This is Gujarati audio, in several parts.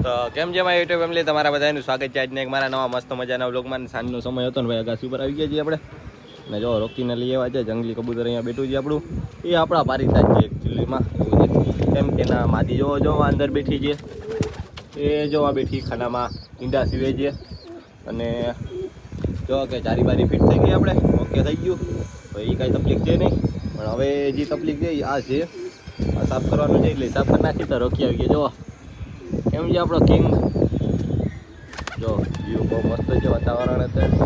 તો કેમ છે મારી યુટ્યુબ ફેમિલી, તમારા બધાનું સ્વાગત છે આજના એક મારા નવા મસ્ત મજાના વ્લોગમાં. સાંજનો સમય હતો ને ભાઈ, અગાસી ઉપર આવી ગયા છીએ આપણે. અને જો રોકીને લઈ આવ્યા છે જંગલી કબૂતર. અહીંયા બેઠું છે આપણું, એ આપણા પારિતા છે એકચ્યુઅલીમાં. એવું છે કેમ કે ના માદી જો અંદર બેઠી છે, એ જોવા બેઠી ખાનામાં ઈંડા સીવે છે. અને જો કે ચારી બારી ફિટ થઈ ગઈ આપણે, ઓકે થઈ ગયું. તો એ કાંઈ તકલીફ છે નહીં, પણ હવે જે તકલીફ છે આ છે, આ સાફ કરવાનું છે. એટલે સાફ કરી નાખી તો રોકી આવી ગયા. જો કેમ છે આપણો કિંગ. જો વ્યૂ બહુ મસ્ત છે, વાતાવરણ અત્યારે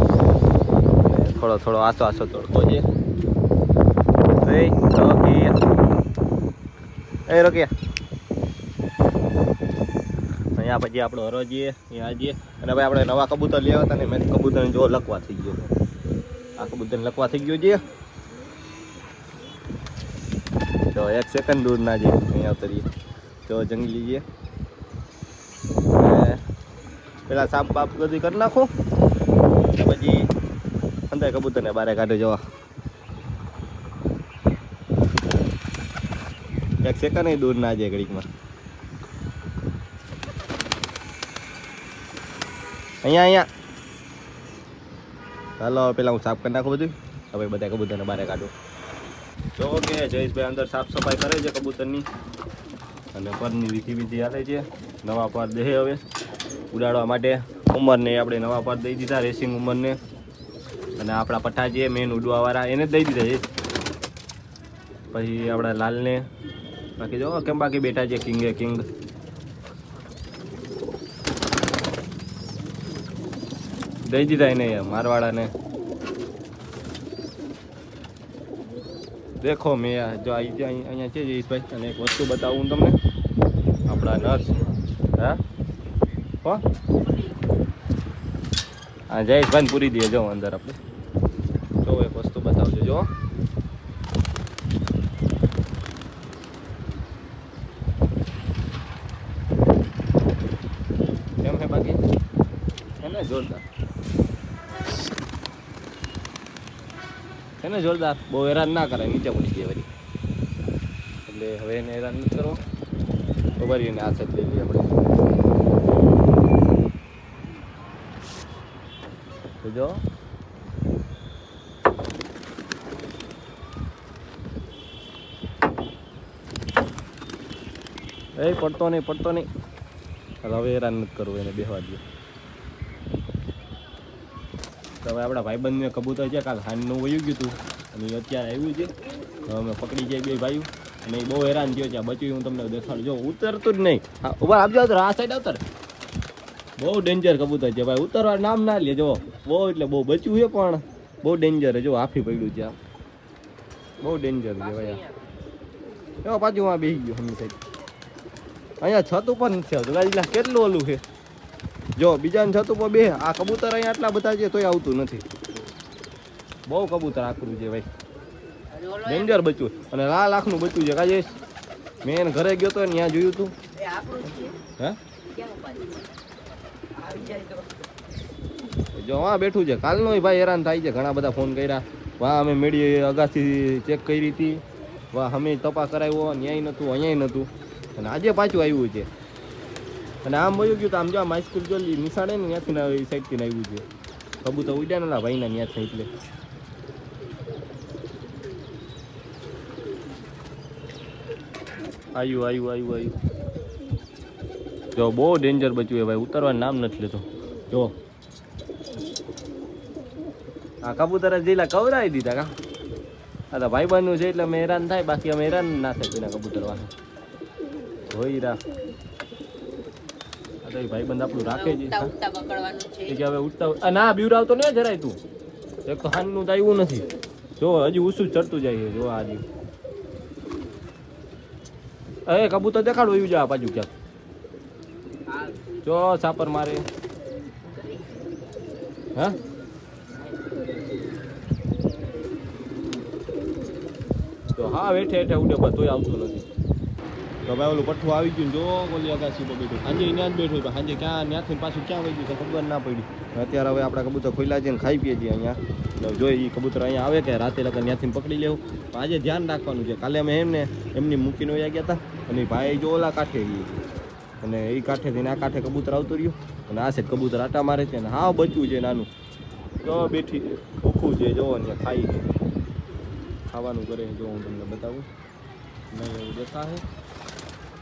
થોડો થોડો આસો આસો તડકો છે. રોકીએ અહીંયા પછી આપણો હરો જઈએ, અહીંયા જઈએ. અને ભાઈ આપણે નવા કબૂતર લેવા હતા ને, મેં કબૂતરને જો લખવા થઈ ગયો. આ કબૂતરને લખવા થઈ ગયો છે. તો 1 સેકન્ડ દૂર ના જઈએ, અહીંયા ઉતરીએ. જો જંગલી છે. પેલા સાપ બાપ બધી કરી નાખું, પછી અંદર કબૂતરને બારે કાઢે. જવા 1 સેકન્ડ દૂર ના જાય ઘડીકમાં. અહીંયા ચાલો પેલા હું સાફ કરી નાખું બધું, હવે બધા કબૂતરને બારે કાઢું. જો કે જયેશભાઈ અંદર સાફ સફાઈ કરે છે કબૂતરની, અને પરની વિધિ હાલે છે. નવા પર દે હવે ઉડાડવા માટે. ઉંમરને આપણે નવા પર દઈ દીધા, રેસિંગ ઉંમરને. અને આપણા પઠ્ઠા છે મેન ઉડવાવાળા, એને જ દઈ દીધા છે. પછી આપણા લાલને બાકી જો કેમ બાકી બેઠા છે કિંગે કિંગ. દઈ દીધા એને મારવાડાને. દેખો મેં જો અહીંયા છે જયેશભાઈ, અને એક વસ્તુ બતાવું તમને. આપણા નર્સ હા હો હા જયેશભાઈ પૂરી દે. જો અંદર આપણે જો એક વસ્તુ બતાવજો. જો કેમ છે બાકી એને જોરદાર, એને જોરદાર. બહુ હેરાન ના કરે, નીચે પડી જાય વળી. એટલે હવે એને હેરાન નથી કરવો. ખબર એને આ સાઈડ લઈ લઈએ આપણે. જો એ પડતો નહીં. હવે હેરાન નથી કરવું, એને બેસવા દે. તો હવે આપણા ભાઈબંધને કબૂતર છે, કાલ હાંજનું વયું ગયું હતું, અને અત્યારે આવ્યું છે. હવે અમે પકડી જાય બે ભાઈઓ, અને એ બહુ હેરાન થયો છે. બચ્યું હું તમને દેખાડું. જો ઉતરતું જ નહીં. હા ઉભા આપજો, આ સાઈડ આવતર. બહુ ડેન્જર કબૂતર છે ભાઈ, ઉતરવા નામ ના લે. જો બહુ એટલે બહુ બચ્યું છે, પણ બહુ ડેન્જર છે. જો હાફી પડ્યું છે, આ બહુ ડેન્જર છે ભાઈ. એવો પાછું આ બેસી ગયો હમી સાઈડ. અહીંયા છત ઉપર નથી આવતું ગાડીલા, કેટલું ઓલું છે. જો બીજાને છત ઉપર બે, આ કબૂતર અહીંયા આટલા બધા છે તોય આવતું નથી. બહુ કબૂતર આકરું છે ભાઈ, ડેન્જર બચ્યું. અને લાલ આંખનું બચ્યું છે. કાજે મેં ઘરે ગયો તો ત્યાં જોયું હતું. હે જો હા બેઠું છે. કાલનો ભાઈ હેરાન થાય છે, ઘણા બધા ફોન કર્યા. વાહ અમે મેળી અગાસી ચેક કરી હતી, વાહ અમે તપાસ કરાવ્યો, ન્યાય નહોતું, અહીંયાય નહોતું. અને આજે પાછું આવ્યું છે. અને આમ વયું ગયું તો આમ જો આમ હાઈસ્કૂલ જો નિશાળે ને ત્યાંથી સાઈડથી આવ્યું છે. કબૂતર ઉડ્યા ને ભાઈના ત્યાંથી. એટલે આવ્યું. જો બહુ ડેન્જર બચ્યું ભાઈ, ઉતરવાનું નામ નથી લેતો. જો આ કબૂતર જ જેલા કવરાવી દીધા કા. આ તો ભાઈબંધનું છે એટલે અમે હેરાન થાય, બાકી અમે હેરાન ના થાય તેના કબૂતરવાને. હોય રા આ તો ભાઈબંધ આપણું રાખે છે કે હવે ઉઠતા ના બીવરાવતો ને જરાય તું. એક તો હાનનું તો આવ્યું નથી. જો હજી ઊંચું ચડતું જાય. જો આજે એ કબૂતર દેખાડો એવું જા બાજુ ક્યાંક. જો સાપર મારે. હા તો હા હેઠે હેઠે ઉડે, પણ તોય આવતું નથી. તો ભાઈ ઓલું પઠ્ઠું આવી ગયું. જો ઓલી અગાસી પર બેઠું, સાંજે ત્યાં જ બેઠું. સાંજે ક્યાં ત્યાંથી પાછું ક્યાં વહી ગયું ખબર ના પડી. અત્યારે હવે આપણા કબૂતર ખોલ્યા છે ને ખાઈ પીએ છીએ અહીંયા. જોઈએ એ કબૂતર અહીંયા આવે કે રાતે લગન ત્યાંથી પકડી લેવું. આજે ધ્યાન રાખવાનું છે. કાલે અમે એમની મૂકીને વયા ગયા હતા, અને ભાઈ જો ઓલા કાંઠે ગઈ. અને એ કાંઠેથી આ કાંઠે કબૂતર આવતું રહ્યું અને આ સાઈડ કબૂતર આટા મારે છે અને હા બચ્ચું છે નાનું તો બેઠી ભૂખું છે જોવો ને ખાઈ છે ખાવાનું કરે જો હું તમને બતાવું નહીં એવું દેખાશે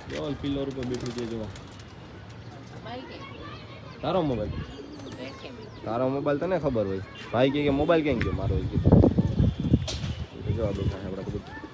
જો પિલ્લર ઉપર બેઠું છે જો તારો મોબાઈલ તને ખબર હોય ભાઈ કે મોબાઈલ ક્યાં ગયો મારો જો આ બેઠા છે આપણા કબૂતર